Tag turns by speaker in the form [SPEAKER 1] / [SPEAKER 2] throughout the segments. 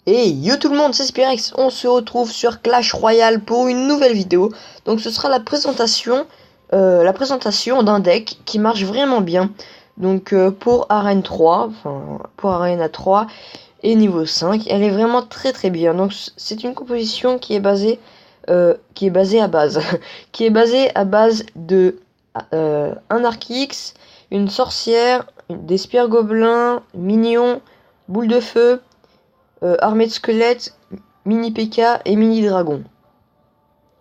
[SPEAKER 1] Et yo tout le monde, c'est Spirex, on se retrouve sur Clash Royale pour une nouvelle vidéo. Donc ce sera la présentation d'un deck qui marche vraiment bien. Donc pour Arène 3, enfin pour Arena 3 et niveau 5, elle est vraiment très bien. Donc c'est une composition qui est basée à base qui est basée à base de un Arc-X, une sorcière, des spires gobelins, minions, boule de feu, armée de squelettes, mini P.K. et mini dragon.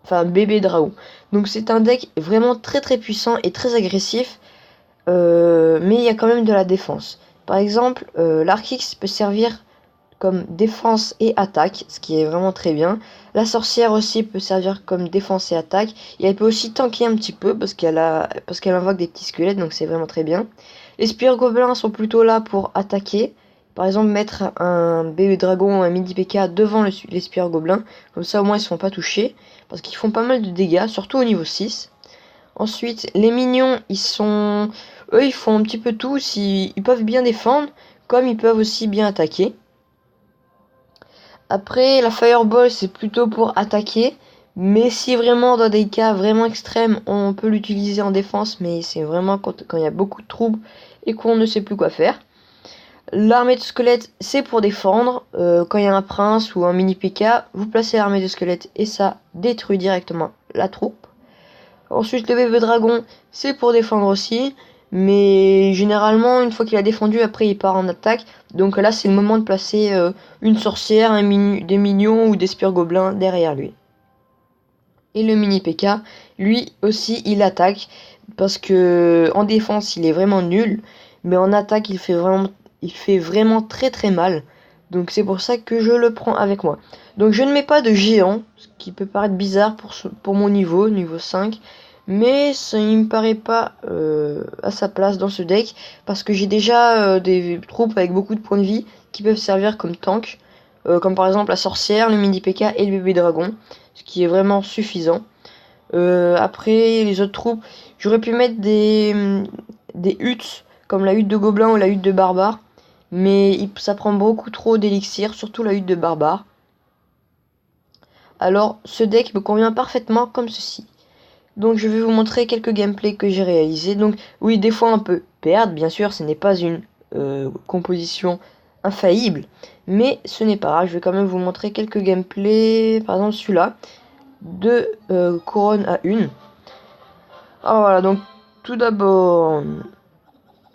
[SPEAKER 1] Enfin bébé dragon. Donc c'est un deck vraiment très puissant et très agressif. Mais il y a quand même de la défense. Par exemple, l'Arc-X peut servir comme défense et attaque, ce qui est vraiment très bien. La sorcière aussi peut servir comme défense et attaque. Et elle peut aussi tanker un petit peu parce qu'elle invoque des petits squelettes, donc c'est vraiment très bien. Les spires gobelins sont plutôt là pour attaquer. Par exemple, mettre un bébé dragon ou un mini P.K. devant les spires gobelins. Comme ça, au moins, ils ne se font pas toucher. Parce qu'ils font pas mal de dégâts, surtout au niveau 6. Ensuite, les minions, eux, ils font un petit peu tout. Ils peuvent bien défendre, comme ils peuvent aussi bien attaquer. Après, la Fireball, c'est plutôt pour attaquer. Mais si vraiment, dans des cas vraiment extrêmes, on peut l'utiliser en défense. Mais c'est vraiment quand il y a beaucoup de troubles et qu'on ne sait plus quoi faire. L'armée de squelettes, c'est pour défendre. Quand il y a un prince ou un mini P.K., vous placez l'armée de squelettes et ça détruit directement la troupe. Ensuite, le bébé dragon, c'est pour défendre aussi. Mais généralement, une fois qu'il a défendu, après il part en attaque. Donc là, c'est le moment de placer une sorcière, des minions ou des spires gobelins derrière lui. Et le mini P.K., lui aussi, il attaque. Parce que en défense, il est vraiment nul. Mais en attaque, il fait vraiment très mal. Donc c'est pour ça que je le prends avec moi. Donc je ne mets pas de géant, ce qui peut paraître bizarre pour mon niveau 5. Mais ça ne me paraît pas à sa place dans ce deck. Parce que j'ai déjà des troupes avec beaucoup de points de vie qui peuvent servir comme tank. Comme par exemple la sorcière, le mini P.K. et le bébé dragon. Ce qui est vraiment suffisant. Après les autres troupes, j'aurais pu mettre des huttes comme la hutte de gobelin ou la hutte de barbare, mais ça prend beaucoup trop d'élixir, surtout la hutte de barbare. Alors ce deck me convient parfaitement comme ceci. Donc je vais vous montrer quelques gameplays que j'ai réalisés. Donc oui, des fois on peut perdre, bien sûr, ce n'est pas une composition infaillible, mais ce n'est pas grave, je vais quand même vous montrer quelques gameplays, par exemple celui-là. 2 couronnes à une. Alors voilà, donc tout d'abord,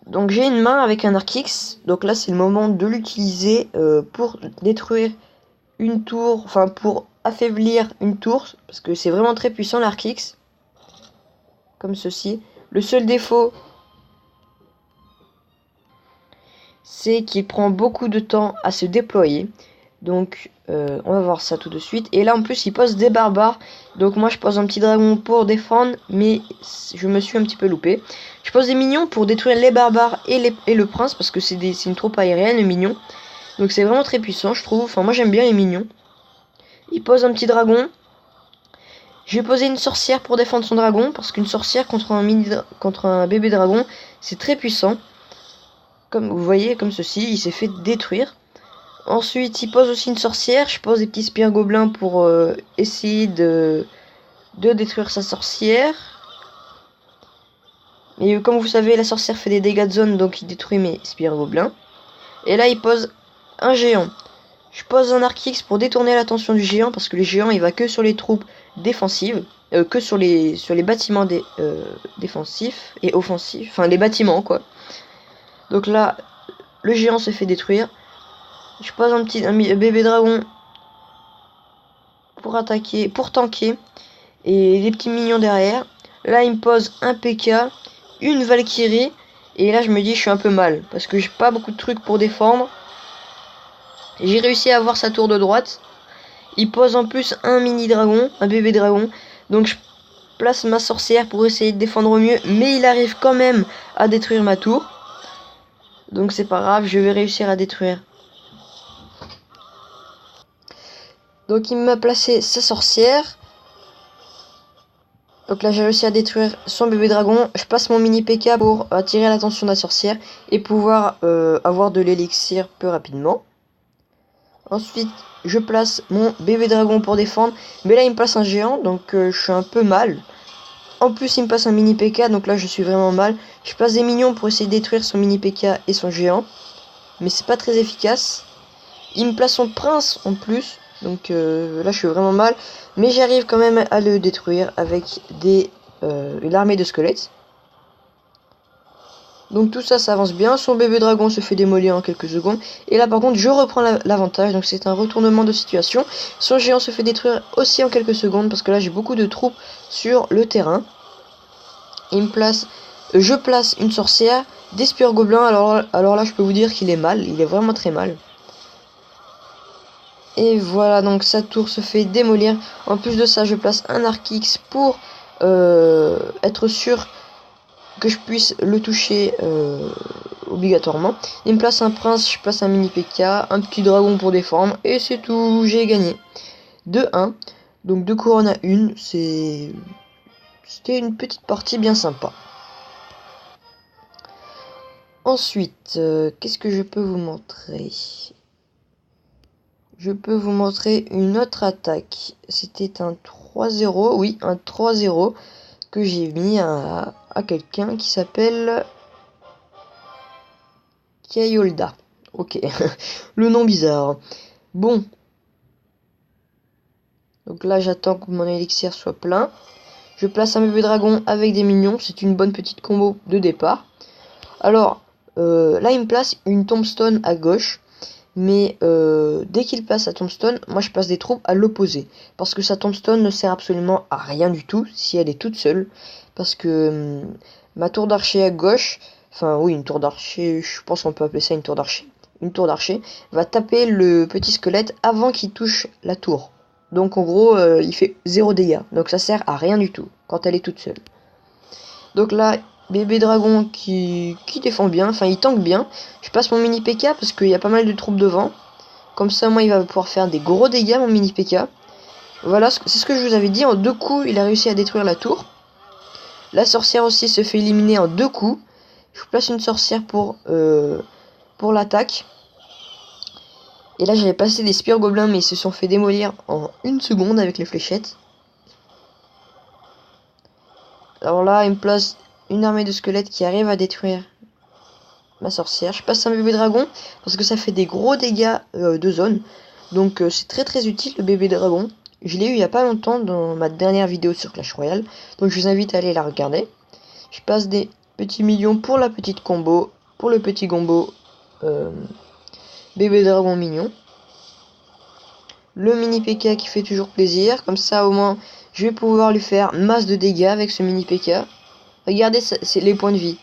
[SPEAKER 1] donc j'ai une main avec un Arc-X, donc là c'est le moment de l'utiliser pour détruire une tour, enfin pour affaiblir une tour, parce que c'est vraiment très puissant l'Arc-X, comme ceci. Le seul défaut, c'est qu'il prend beaucoup de temps à se déployer. Donc on va voir ça tout de suite. Et là en plus il pose des barbares. Donc moi je pose un petit dragon pour défendre. Mais je me suis un petit peu loupé. Je pose des minions pour détruire les barbares et le prince. Parce que c'est une troupe aérienne, les minions. Donc c'est vraiment très puissant je trouve. Enfin moi j'aime bien les minions. Il pose un petit dragon. Je vais poser une sorcière pour défendre son dragon. Parce qu'une sorcière contre un bébé dragon, c'est très puissant. Comme vous voyez, comme ceci, il s'est fait détruire. Ensuite, il pose aussi une sorcière. Je pose des petits spires gobelins pour essayer de détruire sa sorcière. Et comme vous savez, la sorcière fait des dégâts de zone, donc il détruit mes spires gobelins. Et là, il pose un géant. Je pose un Arc-X pour détourner l'attention du géant, parce que le géant, il va que sur les troupes défensives, que sur les bâtiments défensifs et offensifs. Enfin, les bâtiments, quoi. Donc là, le géant se fait détruire. Je pose un bébé dragon pour attaquer, pour tanker. Et des petits minions derrière. Là, il me pose un P.K., une Valkyrie. Et là, je me dis, je suis un peu mal. Parce que j'ai pas beaucoup de trucs pour défendre. J'ai réussi à avoir sa tour de droite. Il pose en plus un mini dragon, un bébé dragon. Donc, je place ma sorcière pour essayer de défendre au mieux. Mais il arrive quand même à détruire ma tour. Donc, c'est pas grave, je vais réussir à détruire. Donc il m'a placé sa sorcière. Donc là j'ai réussi à détruire son bébé dragon. Je passe mon mini P.K. pour attirer l'attention de la sorcière et pouvoir avoir de l'élixir plus rapidement. Ensuite, je place mon bébé dragon pour défendre. Mais là, il me place un géant, donc je suis un peu mal. En plus, il me passe un mini P.K., donc là, je suis vraiment mal. Je place des minions pour essayer de détruire son mini P.K. et son géant. Mais c'est pas très efficace. Il me place son prince en plus. Donc là, je suis vraiment mal. Mais j'arrive quand même à le détruire avec une armée de squelettes. Donc tout ça, ça avance bien. Son bébé dragon se fait démolir en quelques secondes. Et là, par contre, je reprends l'avantage. Donc c'est un retournement de situation. Son géant se fait détruire aussi en quelques secondes. Parce que là, j'ai beaucoup de troupes sur le terrain. Je place une sorcière, des spires gobelins. Alors là, je peux vous dire qu'il est mal. Il est vraiment très mal. Et voilà, donc sa tour se fait démolir. En plus de ça, je place un Arc-X pour être sûr que je puisse le toucher obligatoirement. Il me place un prince, je place un mini P.K., un petit dragon pour défendre, et c'est tout, j'ai gagné. 2-1, donc 2 couronnes à 1, c'était une petite partie bien sympa. Ensuite, qu'est-ce que je peux vous montrer ? Je peux vous montrer une autre attaque. C'était un 3-0, oui, un 3-0 que j'ai mis à quelqu'un qui s'appelle Kayolda. Ok, le nom bizarre. Bon. Donc là, j'attends que mon élixir soit plein. Je place un bébé dragon avec des minions. C'est une bonne petite combo de départ. Alors, là, il me place une tombstone à gauche. Mais dès qu'il passe sa tombstone, moi je passe des troupes à l'opposé. Parce que sa tombstone ne sert absolument à rien du tout si elle est toute seule. Parce que ma tour d'archer à gauche, enfin oui, une tour d'archer, je pense qu'on peut appeler ça une tour d'archer. Une tour d'archer va taper le petit squelette avant qu'il touche la tour. Donc en gros, il fait 0 dégâts. Donc ça sert à rien du tout quand elle est toute seule. Donc là, bébé dragon qui défend bien, enfin il tank bien. Je passe mon mini P.K. parce qu'il y a pas mal de troupes devant. Comme ça, moi, il va pouvoir faire des gros dégâts, mon mini P.K. Voilà, c'est ce que je vous avais dit. En 2 coups, il a réussi à détruire la tour. La sorcière aussi se fait éliminer en 2 coups. Je place une sorcière pour l'attaque. Et là, j'avais passé des spires gobelins, mais ils se sont fait démolir en 1 seconde avec les fléchettes. Alors là, il me place une armée de squelettes qui arrive à détruire ma sorcière. Je passe un bébé dragon parce que ça fait des gros dégâts de zone. Donc c'est très très utile le bébé dragon. Je l'ai eu il n'y a pas longtemps dans ma dernière vidéo sur Clash Royale. Donc je vous invite à aller la regarder. Je passe des petits millions pour la petite combo. Pour le petit combo bébé dragon mignon. Le mini P.K. qui fait toujours plaisir. Comme ça au moins je vais pouvoir lui faire masse de dégâts avec ce mini P.K. Regardez c'est les points de vie.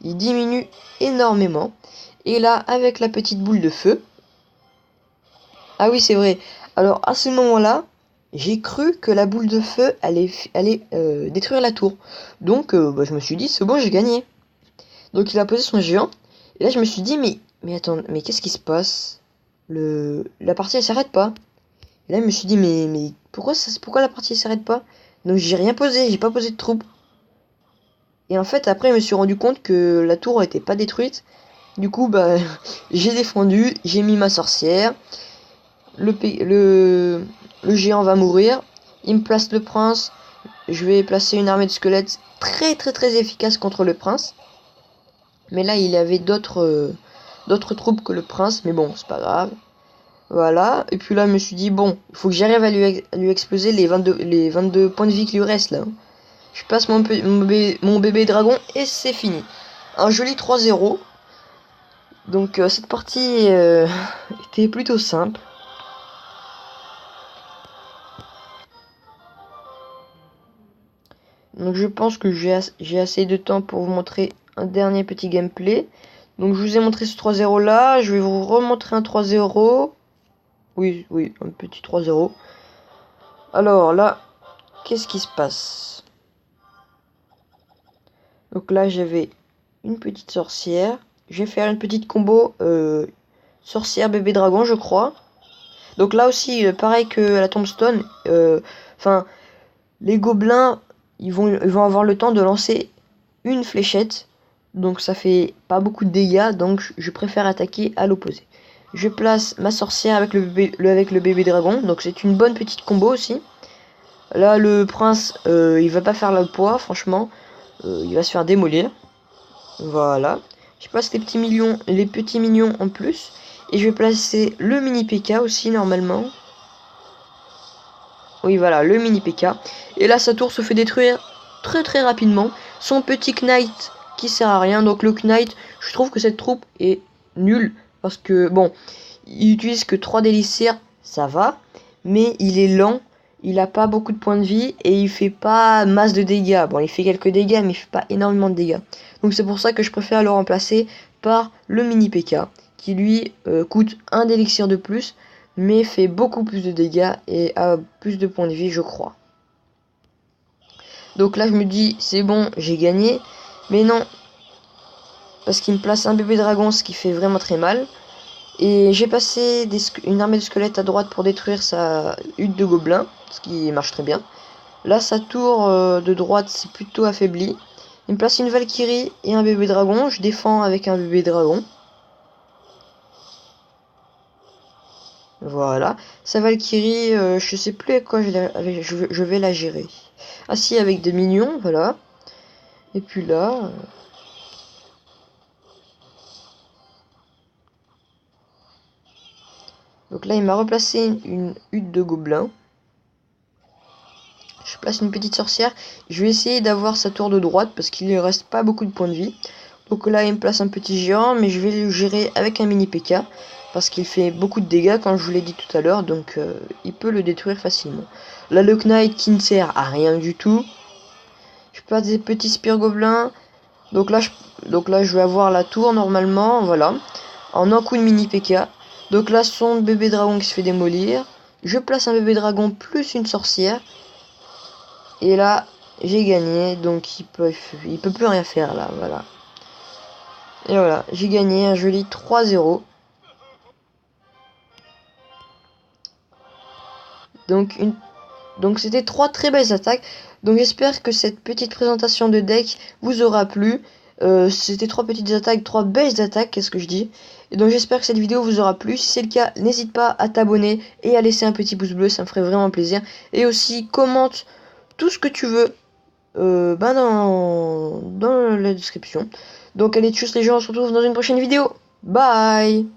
[SPEAKER 1] Il diminue énormément. Et là, avec la petite boule de feu. Ah oui, c'est vrai. Alors, à ce moment-là, j'ai cru que la boule de feu allait détruire la tour. Donc, je me suis dit, c'est bon, j'ai gagné. Donc, il a posé son géant. Et là, je me suis dit, mais attends, mais qu'est-ce qui se passe? La partie, elle s'arrête pas. Et là, je me suis dit, mais pourquoi la partie, elle s'arrête pas? Donc, j'ai rien posé, j'ai pas posé de troupes. Et en fait, après, je me suis rendu compte que la tour n'était pas détruite. Du coup, j'ai défendu, j'ai mis ma sorcière. Le géant va mourir. Il me place le prince. Je vais placer une armée de squelettes très très très efficace contre le prince. Mais là, il avait d'autres troupes que le prince. Mais bon, c'est pas grave. Voilà. Et puis là, je me suis dit, bon, il faut que j'arrive à lui exploser les 22 points de vie qui lui restent là. Je passe mon bébé dragon et c'est fini. Un joli 3-0. Donc cette partie était plutôt simple. Donc je pense que j'ai assez de temps pour vous montrer un dernier petit gameplay. Donc je vous ai montré ce 3-0 là. Je vais vous remontrer un 3-0. Oui, un petit 3-0. Alors là, qu'est-ce qui se passe? Donc là, j'avais une petite sorcière. Je vais faire une petite combo sorcière bébé dragon, je crois. Donc là aussi, pareil que la tombstone. Les gobelins, ils vont avoir le temps de lancer une fléchette. Donc ça fait pas beaucoup de dégâts. Donc je préfère attaquer à l'opposé. Je place ma sorcière avec avec le bébé dragon. Donc c'est une bonne petite combo aussi. Là le prince il va pas faire le poids franchement. Il va se faire démolir. Voilà. Je place les petits mignons en plus. Et je vais placer le mini P.K. aussi normalement. Oui voilà, le mini P.K. Et là sa tour se fait détruire très rapidement. Son petit Knight qui sert à rien. Donc le Knight, je trouve que cette troupe est nulle. Parce que bon, il utilise que 3 délicires, ça va. Mais il est lent. Il a pas beaucoup de points de vie et il fait pas masse de dégâts. Bon, il fait quelques dégâts, mais il fait pas énormément de dégâts. Donc c'est pour ça que je préfère le remplacer par le mini P.K. qui lui coûte un d'élixir de plus, mais fait beaucoup plus de dégâts et a plus de points de vie, je crois. Donc là, je me dis, c'est bon, j'ai gagné. Mais non, parce qu'il me place un bébé dragon, ce qui fait vraiment très mal. Et j'ai passé une armée de squelettes à droite pour détruire sa hutte de gobelins, ce qui marche très bien. Là, sa tour de droite, c'est plutôt affaibli. Il me place une Valkyrie et un bébé dragon. Je défends avec un bébé dragon. Voilà. Sa Valkyrie, je sais plus avec quoi je vais la gérer. Ah si, avec des minions, voilà. Et puis là... Donc là, il m'a replacé une hutte de gobelins. Je place une petite sorcière. Je vais essayer d'avoir sa tour de droite parce qu'il ne reste pas beaucoup de points de vie. Donc là, il me place un petit géant, mais je vais le gérer avec un mini P.K. parce qu'il fait beaucoup de dégâts, comme je vous l'ai dit tout à l'heure. Donc il peut le détruire facilement. Là, le Knight qui ne sert à rien du tout. Je place des petits spires gobelins. Donc là, je vais avoir la tour normalement. Voilà. En un coup de mini P.K. Donc là, son bébé dragon qui se fait démolir. Je place un bébé dragon plus une sorcière. Et là, j'ai gagné. Donc il peut plus rien faire là. Voilà. Et voilà, j'ai gagné un joli 3-0. Donc c'était 3 très belles attaques. Donc j'espère que cette petite présentation de deck vous aura plu. C'était 3 petites attaques, 3 belles attaques, qu'est-ce que je dis. Et donc j'espère que cette vidéo vous aura plu. Si c'est le cas, n'hésite pas à t'abonner et à laisser un petit pouce bleu, ça me ferait vraiment plaisir. Et aussi commente tout ce que tu veux dans la description. Donc allez, tchuss les gens, on se retrouve dans une prochaine vidéo. Bye.